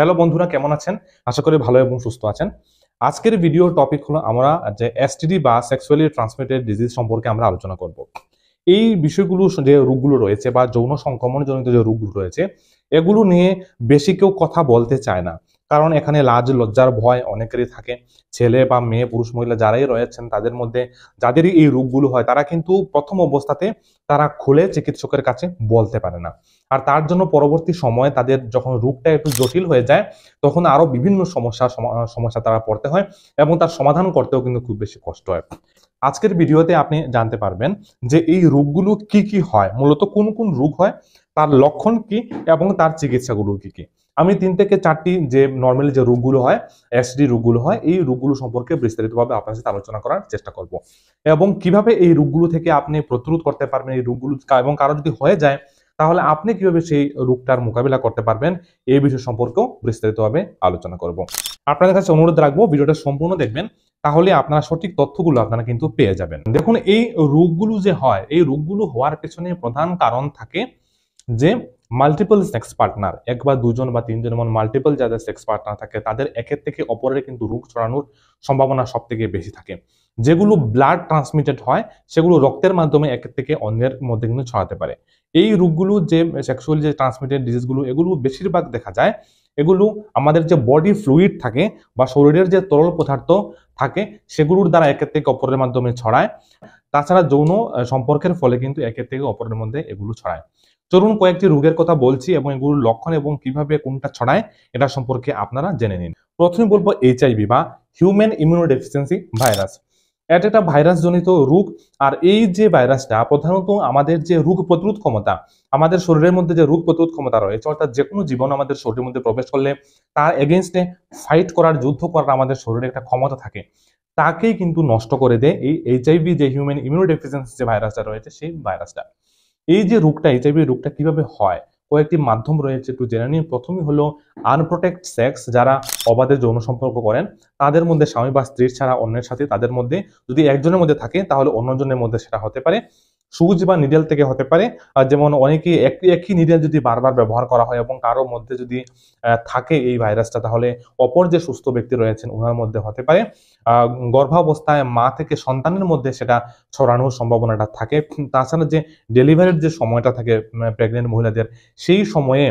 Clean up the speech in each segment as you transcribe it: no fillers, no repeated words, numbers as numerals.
Hello বন্ধুরা, কেমন আছেন? আশা করি ভালো এবং সুস্থ আছেন। আজকের ভিডিও টপিক হলো আমরা যে এসটিডি বা সেক্সুয়ালি ট্রান্সমিটেড ডিজিজ সম্পর্কে আমরা আলোচনা করব। এই বিষয়গুলো যে রোগগুলো রয়েছে বা যৌন সংক্রমণজনিত যে রোগগুলো রয়েছে এগুলো নিয়ে বেশি কেউ কথা বলতে চায় না। কারণ এখানে লাজ লজ্জার ভয় অনেকেরই থাকে। ছেলে বা মেয়ে, পুরুষ মহিলা যারাই রয়েছেন তাদের মধ্যে যাদেরই এই রোগগুলো হয় তারা কিন্তু প্রথম অবস্থাতে তারা খুলে চিকিৎসকের কাছে বলতে পারে না। আর তার জন্য পরবর্তী সময়ে তাদের যখন রোগটা একটু জটিল হয়ে যায় তখন আরো বিভিন্ন সমস্যা তারা পড়তে হয় এবং তার সমাধান করতেও কিন্তু খুব বেশি কষ্ট হয়। আজকের ভিডিওতে আপনি জানতে পারবেন যে এই রোগগুলো কি কি হয়, মূলত কোন কোন রোগ হয়, তার লক্ষণ কি এবং তার চিকিৎসাগুলো কি কি। আমি 3 থেকে 4টি যে নর্মালি যে রোগগুলো হয়, এসডি রোগগুলো হয়, এই রোগগুলো সম্পর্কে বিস্তারিতভাবে আপনার সাথে আলোচনা করার চেষ্টা করব এবং কিভাবে এই রোগগুলো থেকে আপনি প্রতিরোধ করতে পারবেন এই রোগগুলো, এবং কারো যদি হয়ে যায় তাহলে আপনি কিভাবে সেই রোগটার মোকাবিলা করতে পারবেন এই বিষয় সম্পর্কেও বিস্তারিতভাবে আলোচনা করব। আপনাদের কাছে অনুরোধ রাখবো ভিডিওটা সম্পূর্ণ দেখবেন, তাহলে আপনারা সঠিক তথ্যগুলো আপনারা কিন্তু পেয়ে যাবেন। দেখুন, এই রোগগুলো যে হয়, এই রোগগুলো হওয়ার পেছনে প্রধান কারণ থাকে যে মাল্টিপল সেক্স পার্টনার, এক বা দুজন বা তিনজন, এমন মাল্টিপল যাদের সেক্স পার্টনার থাকে তাদের একের থেকে অপরের কিন্তু রোগ ছড়ানোর সম্ভাবনা সব থেকে বেশি থাকে। যেগুলো ব্লাড ট্রান্সমিটেড হয় সেগুলো রক্তের মাধ্যমে একের থেকে অন্যের মধ্যে কিন্তু ছড়াতে পারে। এই রোগগুলো যে সেক্সুয়ালি যে ট্রান্সমিটেড ডিজিজগুলো, এগুলো বেশিরভাগ দেখা যায় এগুলো আমাদের যে বডি ফ্লুইড থাকে বা শরীরের যে তরল পদার্থ থাকে সেগুলোর দ্বারা একের থেকে অপরের মাধ্যমে ছড়ায়। তাছাড়া যৌন সম্পর্কের ফলে কিন্তু একের থেকে অপরের মধ্যে এগুলো ছড়ায়। চলুন কয়েকটি রোগের কথা বলছি এবং এগুলোর লক্ষণ এবং কিভাবে কোনটা ছড়ায় এটা সম্পর্কে আপনারা জেনে নিন। প্রথমে বলবো এইচআইভি বা হিউম্যান ইমিউনোডেফিসিয়েন্সি ভাইরাস। এটা একটা ভাইরাস জনিত রোগ। আর এই যে ভাইরাসটা প্রধানত আমাদের যে রোগ প্রতিরোধ ক্ষমতা, আমাদের শরীরের মধ্যে যে রোগ প্রতিরোধ ক্ষমতা রয়েছে, অর্থাৎ যে কোনো জীবন আমাদের শরীরের মধ্যে প্রবেশ করলে তার এগেনস্টে ফাইট করার, যুদ্ধ করার আমাদের শরীরে একটা ক্ষমতা থাকে, তাকেই কিন্তু নষ্ট করে দেয় এই এইচআইভি যে হিউম্যান ইমিউনোডেফিসিয়েন্সি যে ভাইরাসটা রয়েছে সেই ভাইরাসটা। এই যে রোগটা, এইচআইভি রোগটা কিভাবে হয়, কয়েকটি মাধ্যম রয়েছে, একটু জেনে নিন। প্রথমেই হলো আনপ্রোটেক্ট সেক্স। যারা অবাধে যৌন সম্পর্ক করেন তাদের মধ্যে স্বামী বা স্ত্রীর ছাড়া অন্যের সাথে তাদের মধ্যে যদি একজনের মধ্যে থাকে তাহলে অন্যজনের মধ্যে সেটা হতে পারে সুচ বা নিডেল থেকে হতে পারে। আর যেমন অনেকে একই নিডেল যদি বারবার ব্যবহার করা হয় এবং কারোর মধ্যে যদি থাকে এই ভাইরাসটা, তাহলে অপর যে সুস্থ ব্যক্তি রয়েছেন ওনার মধ্যে হতে পারে। গর্ভাবস্থায় মা থেকে সন্তানের মধ্যে সেটা ছড়ানোর সম্ভাবনাটা থাকে। তাছাড়া যে ডেলিভারির যে সময়টা থাকে প্রেগনেন্ট মহিলাদের, সেই সময়ে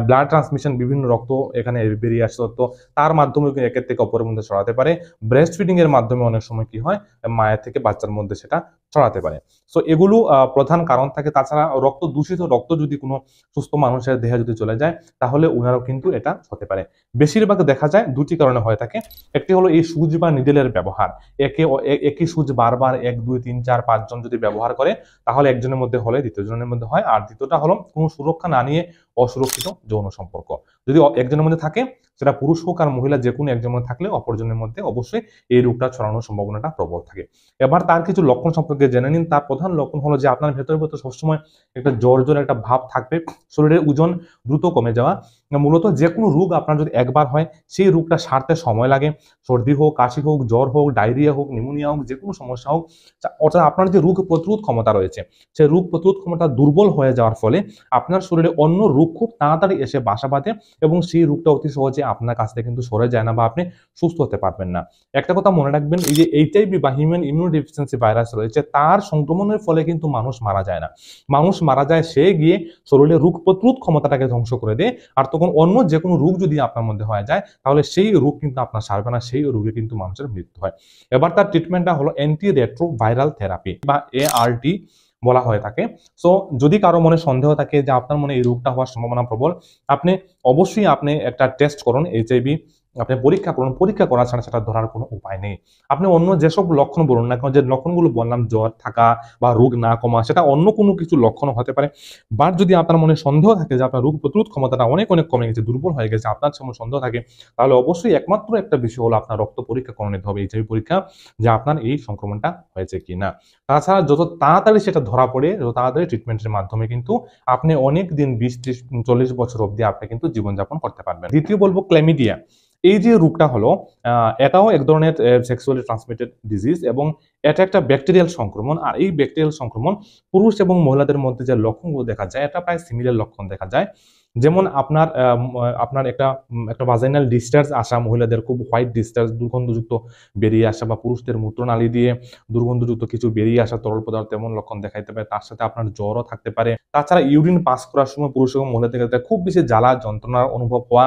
ব্লাড ট্রান্সমিশন, বিভিন্ন রক্ত এখানে বেরিয়ে আসে, তো তার মাধ্যমে একের থেকে অপরের মধ্যে ছড়াতে পারে। ব্রেস্ট ফিডিং এর মাধ্যমে অনেক সময় কি হয়, মায়ের থেকে বাচ্চার মধ্যে সেটা ছড়াতে পারে। সো এগুলো প্রধান কারণ থাকে। তাছাড়া দূষিত রক্ত যদি কোনো সুস্থ মানুষের দেহে যদি চলে যায় তাহলে ওনারও কিন্তু এটা হতে পারে। বেশিরভাগ দেখা যায় 2টি কারণে হয়ে থাকে। একটি হলো এই সুচ বা নিডেলের ব্যবহার। একই সুচ বারবার 1 2 3 4 5 জন যদি ব্যবহার করে তাহলে একজনের মধ্যে হলে দ্বিতীয় জনের মধ্যে হয়। আর দ্বিতীয়টা হলো কোনো সুরক্ষা না নিয়ে অসুরক্ষিত যৌন সম্পর্ক যদি একজনের মধ্যে থাকে, সেটা পুরুষ হোক আর মহিলা, যে কোনো একজনের মধ্যে থাকলে অপরজনের মধ্যে অবশ্যই এই রোগটা ছড়ানোর সম্ভাবনাটা প্রবল থাকে। এবার তার কিছু লক্ষণ সম্পর্কে জেনে নিন। তার প্রধান লক্ষণ হলো যে আপনার ভেতরে ভেতরে সবসময় একটা জ্বর জ্বর একটা ভাব থাকবে, শরীরের ওজন দ্রুত কমে যাওয়া। মূলত যে কোনো রোগ আপনার যদি একবার হয় সেই রোগটা সারতে সময় লাগে। সর্দি হোক, কাশি হোক, জ্বর হোক, ডায়রিয়া হোক, নিউমোনিয়া হোক, যে কোনো সমস্যা হোক, অর্থাৎ আপনার যে রোগ প্রতিরোধ ক্ষমতা রয়েছে সেই রোগ প্রতিরোধ ক্ষমতা দুর্বল হয়ে যাওয়ার ফলে আপনার শরীরে অন্য রোগ খুব তাড়াতাড়ি এসে বাসা বাঁধে এবং সেই রোগটা অতি সহজে আপনার কাছ থেকে কিন্তু সরে যায় না বা আপনি সুস্থ হতে পারবেন না। একটা কথা মনে রাখবেন, এই যে এইচআইভি বা হিউম্যান ইমিউনোডেফিসিয়েন্সি ভাইরাস রয়েছে তার সংক্রমণের ফলে কিন্তু মানুষ মারা যায় না। মানুষ মারা যায় সে গিয়ে শরীরের রোগ প্রতিরোধ ক্ষমতাটাকে ধ্বংস করে দেয়। আর তখন অন্য যে কোনো রোগ যদি আপনার মধ্যে হয়ে যায় তাহলে সেই রোগ কিন্তু আপনার সারবে না, সেই রোগে কিন্তু মানুষের মৃত্যু হয়। এবার তার ট্রিটমেন্টটা হলো অ্যান্টি রেট্রোভাইরাল থেরাপি বা ART বলা হয়ে থাকে। সো যদি কারো মনে সন্দেহ থাকে যে আপনার মনে এই রোগটা হওয়ার সম্ভাবনা প্রবল, আপনি অবশ্যই একটা টেস্ট করুন, এইচআইভি আপনি পরীক্ষা করুন। পরীক্ষা করা ছাড়া সেটা ধরার কোনো উপায় নেই। আপনি অন্য যেসব লক্ষণ বলুন না কেন, যে লক্ষণগুলো বললাম, জ্বর থাকা বা রোগ না কমা, সেটা অন্য কোনো কিছু লক্ষণ হতে পারে। বাট যদি আপনার মনে সন্দেহ থাকে যে আপনার রোগ প্রতিরোধ ক্ষমতাটা অনেক অনেক কমে গেছে, দুর্বল হয়ে গেছে, আপনার সময় সন্দেহ থাকে, তাহলে অবশ্যই একমাত্র একটা বিষয় হলো আপনার রক্ত পরীক্ষা করে নিতে হবে, এইচআইভি পরীক্ষা, যে আপনার এই সংক্রমণটা হয়েছে কিনা। তাছাড়া যত তাড়াতাড়ি সেটা ধরা পড়ে, যত তাড়াতাড়ি ট্রিটমেন্টের মাধ্যমে কিন্তু আপনি অনেক দিন 20 30 40 বছর অবধি আপনি কিন্তু জীবনযাপন করতে পারবেন। দ্বিতীয় বলবো ক্ল্যামিডিয়া। এই যে রোগটা হলো, এটাও এক ধরনের সেক্সুয়ালি ট্রান্সমিটেড ডিজিজ এবং এটা একটা ব্যাকটেরিয়াল সংক্রমণ। আর এই ব্যাকটেরিয়াল সংক্রমণ পুরুষ এবং মহিলাদের মধ্যে যে লক্ষণগুলো দেখা যায় এটা প্রায় সিমিলার লক্ষণ দেখা যায়। যেমন আপনার আপনার একটা ভাজাইনাল ডিসচার্জ আসা, মহিলাদের খুব হোয়াইট ডিসচার্জ দুর্গন্ধযুক্ত বেরিয়ে আসা, বা পুরুষদের মূত্রনালী দিয়ে দুর্গন্ধযুক্ত কিছু বেরিয়ে আসা তরল পদার্থ, এমন লক্ষণ দেখাইতে পারে। তার সাথে আপনার জ্বরও থাকতে পারে। তাছাড়া ইউরিন পাস করার সময় পুরুষ এবং মহিলাদের ক্ষেত্রে খুব বেশি জ্বালা যন্ত্রণার অনুভব হওয়া,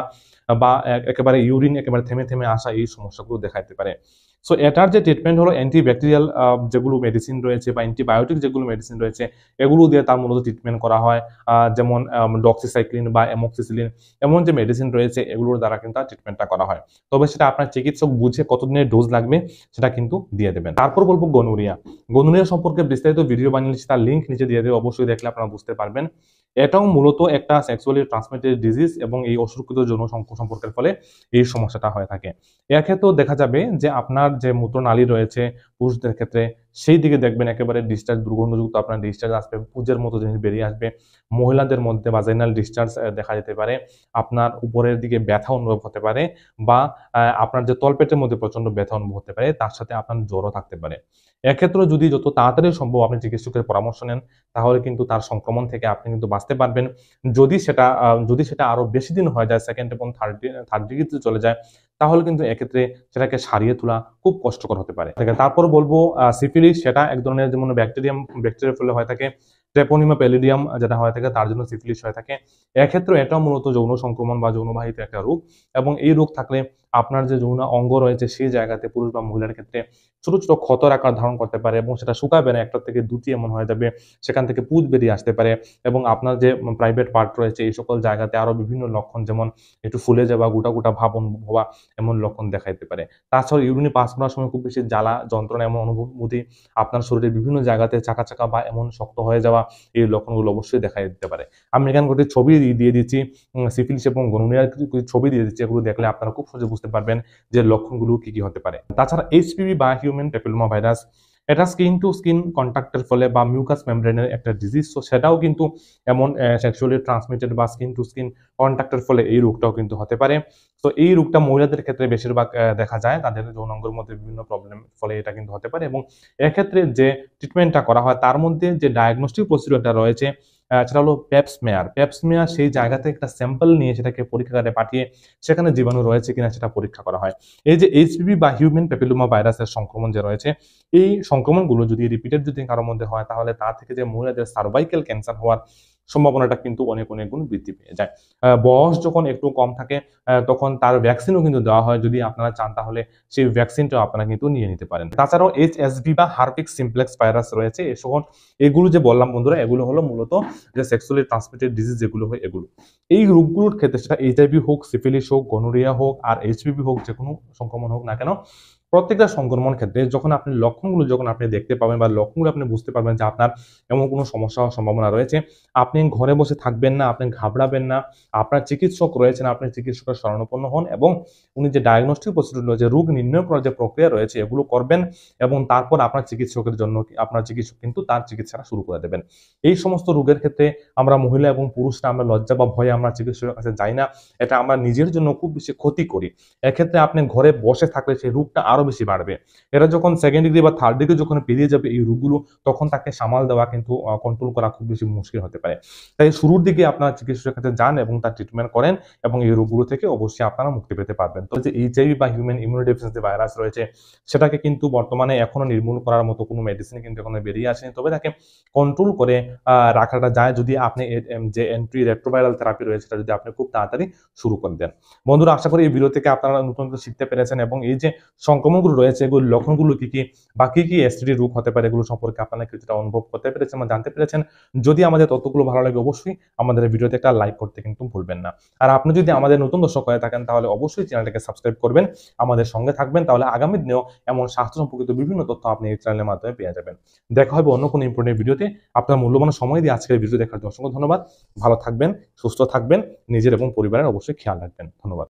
বা একেবারে ইউরিন একেবারে থেমে থেমে আসা, এই সমস্যাগুলো দেখাইতে পারে। সো এটার যে ট্রিটমেন্ট হলো অ্যান্টিব্যাকটেরিয়াল যেগুলো মেডিসিন রয়েছে বা অ্যান্টিবায়োটিক যেগুলো মেডিসিন রয়েছে, এগুলো দিয়ে তার মূলত ট্রিটমেন্ট করা হয়। যেমন ডক্সিসাইক্লিন বা অ্যামোক্সিসিলিন, এমন যে মেডিসিন রয়েছে এগুলোর দ্বারা কিন্তু ট্রিটমেন্টটা করা হয়। তবে সেটা আপনার চিকিৎসক বুঝে কতদিনের ডোজ লাগবে সেটা কিন্তু দিয়ে দেবেন। তারপর বলবো গনোরিয়া। গনোরিয়া সম্পর্কে বিস্তারিত ভিডিও বানিয়েছি, তার লিঙ্ক নিচে দিয়ে দেবে, অবশ্যই দেখলে আপনারা বুঝতে পারবেন। এটাও মূলত একটা সেক্সুয়ালি ট্রান্সমিটেড ডিজিজ, এবং এই অসুরক্ষিত যৌন সম্পর্কের ফলে এই সমস্যাটা হয়ে থাকে। এক্ষেত্রেও দেখা যাবে যে আপনার যে মূত্রনালী রয়েছে পুরুষদের ক্ষেত্রে, সেই দিকে দেখবেন একেবারে ডিসচার্জ, দুর্গন্ধযুক্ত আপনার ডিসচার্জ আসবে, পুজের মতো জিনিস বেরিয়ে আসবে। মহিলাদের মধ্যে ভাজাইনাল ডিসচার্জ দেখা যেতে পারে, আপনার উপরের দিকে ব্যথা অনুভব হতে পারে, বা আপনার যে তলপেটের মধ্যে প্রচন্ড ব্যথা অনুভব হতে পারে, তার সাথে আপনার জ্বরও থাকতে পারে। এক্ষেত্রে যদি যত তাড়াতাড়ি সম্ভব আপনি চিকিৎসকের পরামর্শ নেন, তাহলে কিন্তু তার সংক্রমণ থেকে আপনি কিন্তু বাঁচতে পারবেন। যদি সেটা আরো বেশি দিন হয়ে যায়, সেকেন্ড এবং থার্ড ডিগ্রিতে চলে যায়, তাহলে কিন্তু এক্ষেত্রে সেটাকে সারিয়ে তোলা খুব কষ্টকর হতে পারে। তারপর বলবো সিফিলিস, সেটা এক ধরনের যেমন ব্যাকটেরিয়ার ফলে হয়ে থাকে। ট্রেপোনিমা প্যালিডিয়াম যেটা হয়ে থাকে, তার জন্য সিফিলিস হয়ে থাকে। এক্ষেত্রে এটাও মূলত যৌন সংক্রমণ বা যৌনবাহিত একটা রোগ, এবং এই রোগ থাকলে আপনার যে যৌন অঙ্গ রয়েছে সেই জায়গাতে পুরুষ বা মহিলার ক্ষেত্রে ছোট ছোট ক্ষতর আকার ধারণ করতে পারে, এবং সেটা শুকাবে না, একটা থেকে দুটি এমন হয়ে যাবে, সেখান থেকে পুঁজ বেরিয়ে আসতে পারে, এবং আপনার যে প্রাইভেট পার্ট রয়েছে এই সকল জায়গাতে আরো বিভিন্ন লক্ষণ, যেমন একটু ফুলে যাওয়া, গোটা গোটা ভাব অনুভব হওয়া, এমন লক্ষণ দেখাইতে পারে। তাছাড়া ইউরিনে পাস করার সময় খুব বেশি জ্বালা যন্ত্রণা এমন অনুভূতি, আপনার শরীরে বিভিন্ন জায়গাতে চাকা চাকা বা এমন শক্ত হয়ে যাওয়া, এই লক্ষণগুলো অবশ্যই দেখা দিতে পারে। আমি এখানে কয়েকটি ছবি দিয়ে দিচ্ছি, সিফিলিস এবং গনোরিয়ার কিছু ছবি দিয়ে দিচ্ছি, এগুলো দেখলে আপনারা খুব সহজে বুঝতে পারবেন যে লক্ষণগুলো কি কি হতে পারে। তাছাড়া এইচপিভি বা হিউম্যান প্যাপিলোমা ভাইরাস, এটা স্কিন টু স্কিন কন্ট্যাক্টের ফলে বা মিউকাস মেমব্রেনের একটা ডিজিজ, তো সেটাও কিন্তু এমন সেক্সুয়ালি ট্রান্সমিটেড বা স্কিন টু স্কিন কন্ট্যাক্টের ফলে এই রোগটাও কিন্তু হতে পারে। তো এই রোগটা মহিলাদের ক্ষেত্রে বেশিরভাগ দেখা যায়, তাদের যৌনাঙ্গের মধ্যে বিভিন্ন প্রবলেম ফলে এটা কিন্তু হতে পারে, এবং এক্ষেত্রে যে ট্রিটমেন্টটা করা হয় তার মধ্যে যে ডায়াগনস্টিক প্রসিডিউরটা রয়েছে, সেটা হলো পেপসমেয়ার। সেই জায়গাতে একটা স্যাম্পল নিয়ে সেটাকে পরীক্ষাগারে পাঠিয়ে সেখানে জীবাণু রয়েছে কিনা সেটা পরীক্ষা করা হয়। এই যে এইচপিভি বা হিউম্যান প্যাপিলোমা ভাইরাসের সংক্রমণ যে রয়েছে, এই সংক্রমণগুলো যদি রিপিটেড কারোর মধ্যে হয়, তাহলে তা থেকে যে মহিলাদের সার্ভাইকেল ক্যান্সার হওয়ার সম্ভাবনাটা কিন্তু অনেক অনেক গুণ বৃদ্ধি পেয়ে যায়। বয়স যখন একটু কম থাকে, তখন তার ভ্যাকসিনও কিন্তু দেওয়া হয়। যদি আপনারা চান তাহলে সেই ভ্যাকসিনটাও আপনারা কিন্তু নিয়ে নিতে পারেন। তাছাড়াও এইচএসভি বা হার্পিক সিমপ্লেক্স ভাইরাস রয়েছে। এগুলো যে বললাম বন্ধুরা, এগুলো হলো মূলত যে সেক্সুয়ালি ট্রান্সমিটেড ডিজিজ যেগুলো হয় এগুলো। এই রোগগুলোর ক্ষেত্রে সেটা এইচআইভি হোক, সিফিলিস হোক, গনোরিয়া হোক, আর এইচপিভি হোক, যে কোনো সংক্রমণ হোক না কেন, প্রত্যেকটা সংক্রমণ ক্ষেত্রে যখন আপনি লক্ষণগুলো দেখতে পাবেন বা লক্ষণগুলো আপনি বুঝতে পারবেন যে আপনার এমন কোনো সমস্যা হওয়ার সম্ভাবনা রয়েছে, আপনি ঘরে বসে থাকবেন না, আপনি ঘাবড়াবেন না। আপনার চিকিৎসক রয়েছেন, আপনি চিকিৎসকের শরণাপন্ন হন, এবং উনি যে ডায়াগনস্টিক প্রসিডিউর রয়েছে, রোগ নির্ণয় করার যে প্রক্রিয়া রয়েছে, এগুলো করবেন, এবং তারপর আপনার চিকিৎসক কিন্তু তার চিকিৎসাটা শুরু করে দেবেন। এই সমস্ত রোগের ক্ষেত্রে আমরা মহিলা এবং পুরুষরা আমরা লজ্জা বা ভয়ে আমরা চিকিৎসকের কাছে যাই না। এটা আমরা নিজের জন্য খুব বেশি ক্ষতি করি। এক্ষেত্রে আপনি ঘরে বসে থাকলে সেই রোগটা আরো বেশি বাড়বে। এরা যখন সেকেন্ড ডিগ্রি বা থার্ড ডিগ্রি যখন পেরিয়ে যাবে এই রোগগুলো, তখন তাকে সামাল দেওয়া কিন্তু কন্ট্রোল করা খুব বেশি মুশকিল হতে পারে। তাই শুরুর দিকে আপনার চিকিৎসকের কাছে যান এবং তার ট্রিটমেন্ট করেন, এবং এই রোগগুলো থেকে অবশ্যই আপনারা মুক্তি পেতে পারবেন। তো যে এইচআইভি বা হিউম্যান ইমিউনোডেফিসিয়েন্সি ভাইরাস রয়েছে, সেটাকে কিন্তু বর্তমানে এখনো নির্মূল করার মতো কোনো মেডিসিন কিন্তু এখনো বেরিয়ে আসেনি। তবে তাকে কন্ট্রোল করে রাখাটা যায় যদি আপনি যে অ্যান্টি রেট্রোভাইরাল থেরাপি রয়েছে সেটা যদি আপনি খুব তাড়াতাড়ি শুরু করে দেন। বন্ধুরা, আশা করি এই ভিডিও থেকে আপনারা নতুন নতুন শিখতে পেরেছেন, এবং এই যে সংক্রমণগুলো রয়েছে এগুলোর লক্ষণগুলো কি কি বা কি কি এসটিডি রোগ হতে পারে, এগুলো সম্পর্কে আপনারা কিছুটা অনুভব করতে পেরেছেন বা জানতে পেরেছেন। যদি আমাদের তথ্যগুলো ভালো লাগে, অবশ্যই আমাদের ভিডিওতে একটা লাইক করতে কিন্তু ভুলবেন না। আর আপনি যদি আমাদের নতুন দর্শক হয়ে থাকেন, তাহলে অবশ্যই চ্যানেলটাকে সাবস্ক্রাইব করবেন, আমাদের সঙ্গে থাকবেন, তাহলে আগামী দিনেও এমন স্বাস্থ্য সম্পর্কিত বিভিন্ন তথ্য আপনি এই চ্যানেলের মাধ্যমে পেয়ে যাবেন। দেখা হবে অন্য কোনো ইম্পর্টেন্ট ভিডিওতে। আপনার মূল্যবান সময় দিয়ে আজকের ভিডিও দেখার জন্য অসংখ্য ধন্যবাদ। ভালো থাকবেন, সুস্থ থাকবেন, নিজের এবং পরিবারের অবশ্যই খেয়াল রাখবেন। ধন্যবাদ।